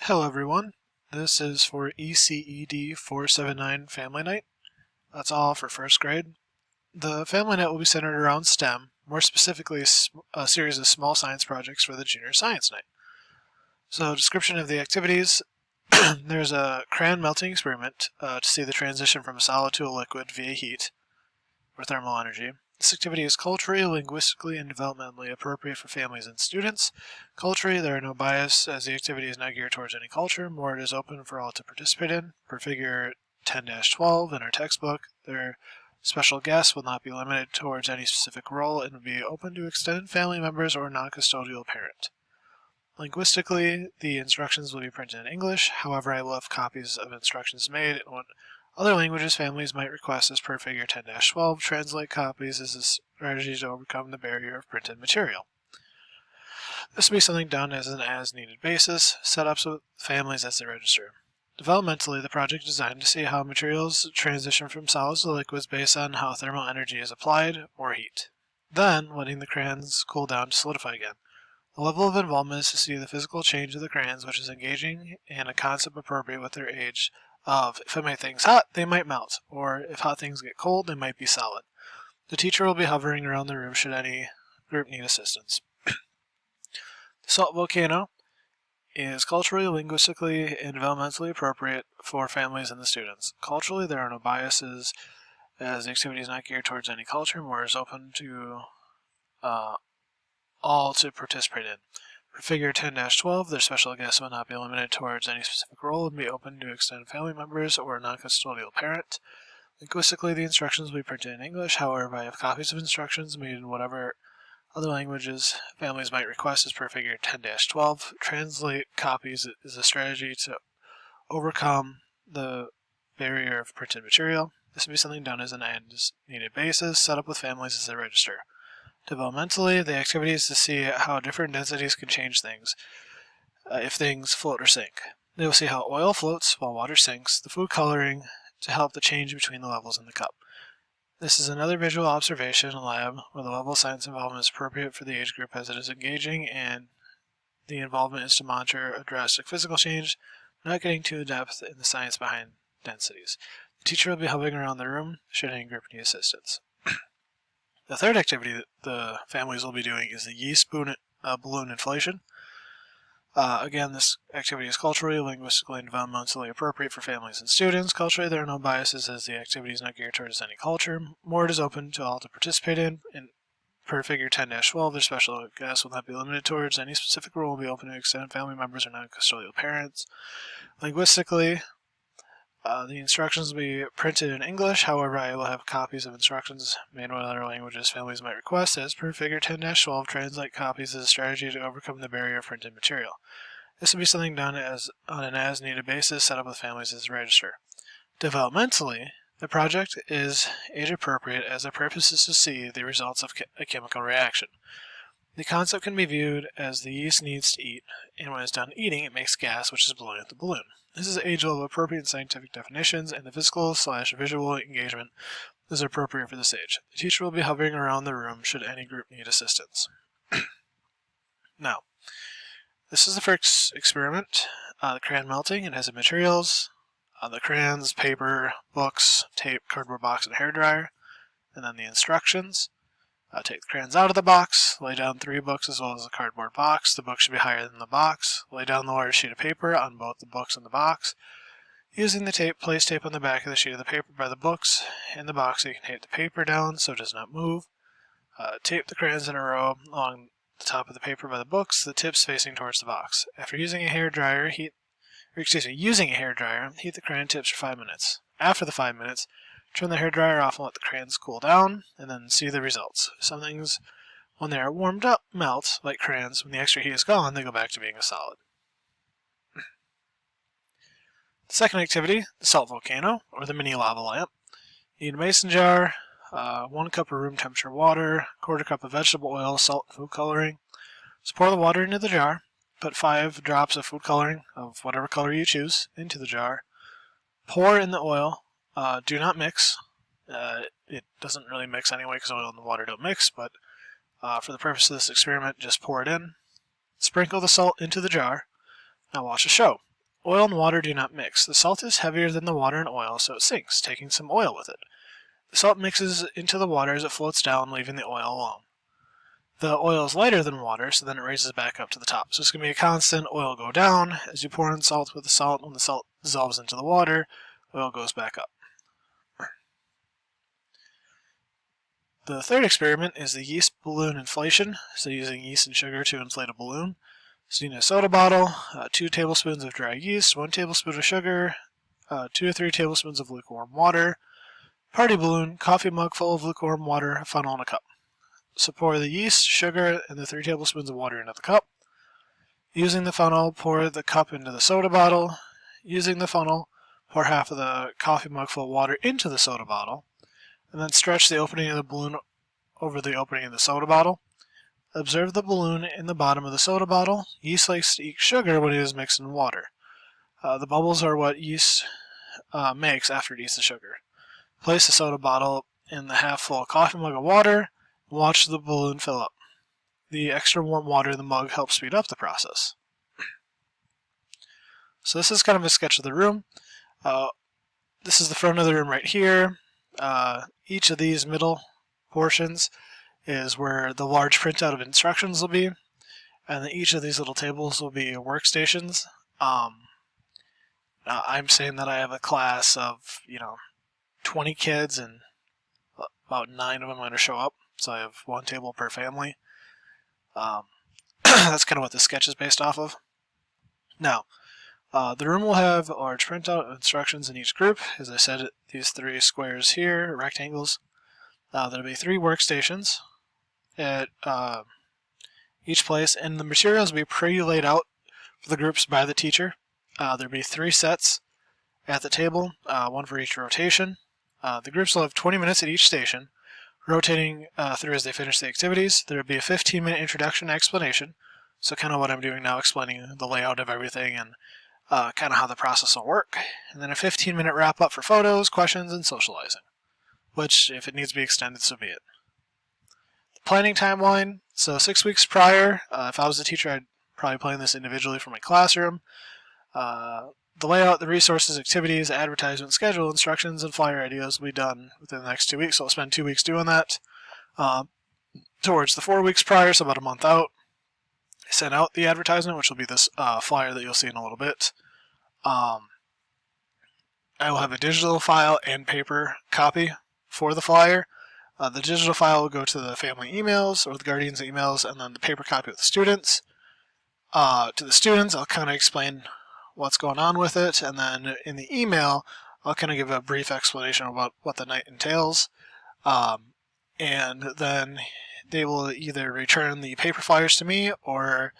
Hello everyone, this is for ECED 479 Family Night. That's all for first grade. The Family Night will be centered around STEM, more specifically a series of small science projects for the Junior Science Night. So, description of the activities. There's a crayon melting experiment to see the transition from a solid to a liquid via heat or thermal energy. This activity is culturally, linguistically, and developmentally appropriate for families and students. Culturally, there are no bias, as the activity is not geared towards any culture. More, it is open for all to participate in. Per figure 10-12 in our textbook, their special guests will not be limited towards any specific role and will be open to extended family members or non-custodial parent. Linguistically, the instructions will be printed in English. However, I will have copies of instructions made in what other languages families might request as per figure 10-12. Translate copies as a strategy to overcome the barrier of printed material. This will be something done as an as-needed basis, set up with families as they register. Developmentally, the project is designed to see how materials transition from solids to liquids based on how thermal energy is applied or heat. Then, letting the crayons cool down to solidify again. The level of involvement is to see the physical change of the crayons, which is engaging and a concept appropriate with their age of if I make things hot, they might melt, or if hot things get cold, they might be solid. The teacher will be hovering around the room should any group need assistance. The salt volcano is culturally, linguistically, and developmentally appropriate for families and the students. Culturally, there are no biases, as the activity is not geared towards any culture, more is open to all to participate in. For figure 10-12, their special guests will not be limited towards any specific role and be open to extended family members or a non-custodial parent. Linguistically, the instructions will be printed in English. However, I have copies of instructions made in whatever other languages families might request as per figure 10-12. Translate copies is a strategy to overcome the barrier of printed material. This will be something done as an as-needed basis, set up with families as they register. Developmentally, the activity is to see how different densities can change things if things float or sink. They will see how oil floats while water sinks, the food coloring to help the change between the levels in the cup. This is another visual observation in a lab where the level of science involvement is appropriate for the age group as it is engaging and the involvement is to monitor a drastic physical change, not getting too in depth in the science behind densities. The teacher will be hovering around the room should any group need assistance. The third activity that the families will be doing is the yeast balloon inflation. Again, this activity is culturally, linguistically, and developmentally appropriate for families and students. Culturally, there are no biases as the activity is not geared towards any culture. More, it is open to all to participate in. Per figure 10-12, their special guests will not be limited towards any specific role, will be open to extended family members or non-custodial parents. Linguistically, the instructions will be printed in English. However, I will have copies of instructions made in other languages families might request as per figure 10-12. Translate copies as a strategy to overcome the barrier of printed material. This will be something done on an as-needed basis, set up with families as register. Developmentally, the project is age-appropriate as the purpose is to see the results of a chemical reaction. The concept can be viewed as the yeast needs to eat, and when it's done eating, it makes gas, which is blowing up the balloon. This is age-level appropriate scientific definitions, and the physical/visual engagement is appropriate for this age. The teacher will be hovering around the room should any group need assistance. Now, this is the first experiment, the crayon melting. It has the materials, the crayons, paper, books, tape, cardboard box, and hairdryer, and then the instructions. Take the crayons out of the box, lay down 3 books as well as a cardboard box. The book should be higher than the box. Lay down the large sheet of paper on both the books and the box. Using the tape, place tape on the back of the sheet of the paper by the books and the box so you can tape the paper down so it does not move. Tape the crayons in a row along the top of the paper by the books, the tips facing towards the box. After using a hairdryer, heat the crayon tips for 5 minutes. After the 5 minutes, turn the hairdryer off and let the crayons cool down, and then see the results. Some things, when they are warmed up, melt, like crayons. When the extra heat is gone, they go back to being a solid. The second activity, the salt volcano, or the mini lava lamp. You need a mason jar, 1 cup of room temperature water, 1/4 cup of vegetable oil, salt, and food coloring. So pour the water into the jar. Put 5 drops of food coloring, of whatever color you choose, into the jar. Pour in the oil. Do not mix. It doesn't really mix anyway because oil and the water don't mix, but for the purpose of this experiment, just pour it in. Sprinkle the salt into the jar. Now watch the show. Oil and water do not mix. The salt is heavier than the water and oil, so it sinks, taking some oil with it. The salt mixes into the water as it floats down, leaving the oil alone. The oil is lighter than water, so then it raises back up to the top. So it's going to be a constant oil go down as you pour in salt with the salt. When the salt dissolves into the water, oil goes back up. The third experiment is the yeast balloon inflation, so using yeast and sugar to inflate a balloon. So you need a soda bottle, 2 tablespoons of dry yeast, 1 tablespoon of sugar, 2 or 3 tablespoons of lukewarm water, party balloon, coffee mug full of lukewarm water, a funnel, and a cup. So pour the yeast, sugar, and the 3 tablespoons of water into the cup. Using the funnel, pour the cup into the soda bottle. Using the funnel, pour half of the coffee mug full of water into the soda bottle, and then stretch the opening of the balloon over the opening of the soda bottle. Observe the balloon in the bottom of the soda bottle. Yeast likes to eat sugar when it is mixed in water. The bubbles are what yeast makes after it eats the sugar. Place the soda bottle in the half-full coffee mug of water. Watch the balloon fill up. The extra warm water in the mug helps speed up the process. So this is kind of a sketch of the room. This is the front of the room right here. Each of these middle portions is where the large printout of instructions will be, and then each of these little tables will be workstations. I'm saying that I have a class of 20 kids, and about 9 of them are going to show up. So I have 1 table per family. That's kind of what this sketch is based off of. Now, the room will have a large printout of instructions in each group. As I said, these 3 squares here, rectangles. There'll be 3 workstations at each place, and the materials will be pre-laid out for the groups by the teacher. There'll be 3 sets at the table, 1 for each rotation. The groups will have 20 minutes at each station, rotating through as they finish the activities. There will be a 15-minute introduction and explanation, so kind of what I'm doing now, explaining the layout of everything and kind of how the process will work. And then a 15-minute wrap-up for photos, questions, and socializing, which, if it needs to be extended, so be it. The planning timeline, so 6 weeks prior, if I was a teacher, I'd probably plan this individually for my classroom. The layout, the resources, activities, advertisement, schedule, instructions, and flyer ideas will be done within the next 2 weeks. So I'll spend 2 weeks doing that. Towards the 4 weeks prior, so about a month out, I send out the advertisement, which will be this flyer that you'll see in a little bit. I will have a digital file and paper copy for the flyer. The digital file will go to the family emails or the guardians' emails, and then the paper copy with the students. To the students, I'll kind of explain what's going on with it, and then in the email, I'll kind of give a brief explanation about what the night entails. And then they will either return the paper flyers to me or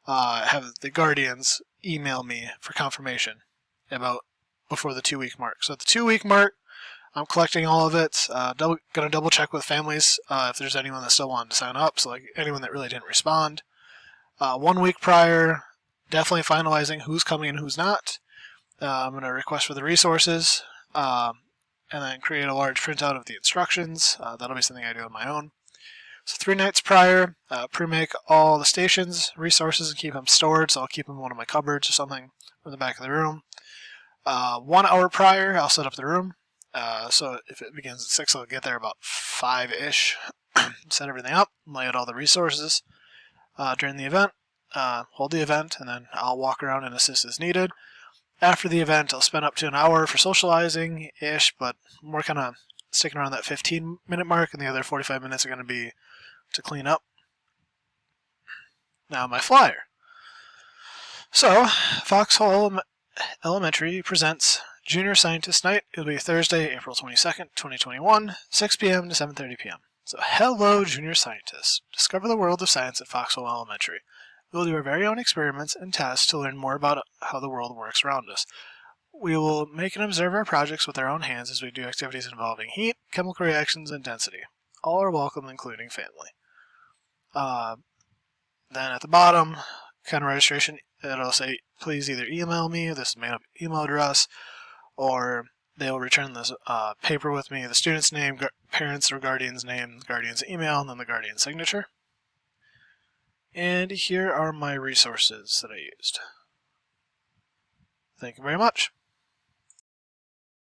have the guardians email me for confirmation about before the 2-week mark. So at the 2-week mark, I'm collecting all of it. Gonna double check with families if there's anyone that still wanted to sign up. So like anyone that really didn't respond. 1 week prior, definitely finalizing who's coming and who's not. I'm gonna request for the resources and then create a large printout of the instructions. That'll be something I do on my own. So 3 nights prior, pre-make all the stations, resources, and keep them stored. So I'll keep them in one of my cupboards or something in the back of the room. 1 hour prior, I'll set up the room. So if it begins at 6, I'll get there about 5-ish, set everything up, lay out all the resources during the event, hold the event, and then I'll walk around and assist as needed. After the event, I'll spend up to an hour for socializing-ish, but more kind of sticking around that 15-minute mark, and the other 45 minutes are going to be to clean up. Now my flyer. So, Foxhole Elementary presents Junior Scientist Night. It'll be Thursday, April 22nd, 2021, 6 p.m. to 7:30 p.m. So, hello, junior scientists. Discover the world of science at Foxhole Elementary. We'll do our very own experiments and tests to learn more about how the world works around us. We will make and observe our projects with our own hands as we do activities involving heat, chemical reactions, and density. All are welcome, including family. Then at the bottom, kind of registration, it'll say, please either email me, this is made up email address, or they will return this paper with me, the student's name, parents or guardian's name, guardian's email, and then the guardian's signature. And here are my resources that I used. Thank you very much.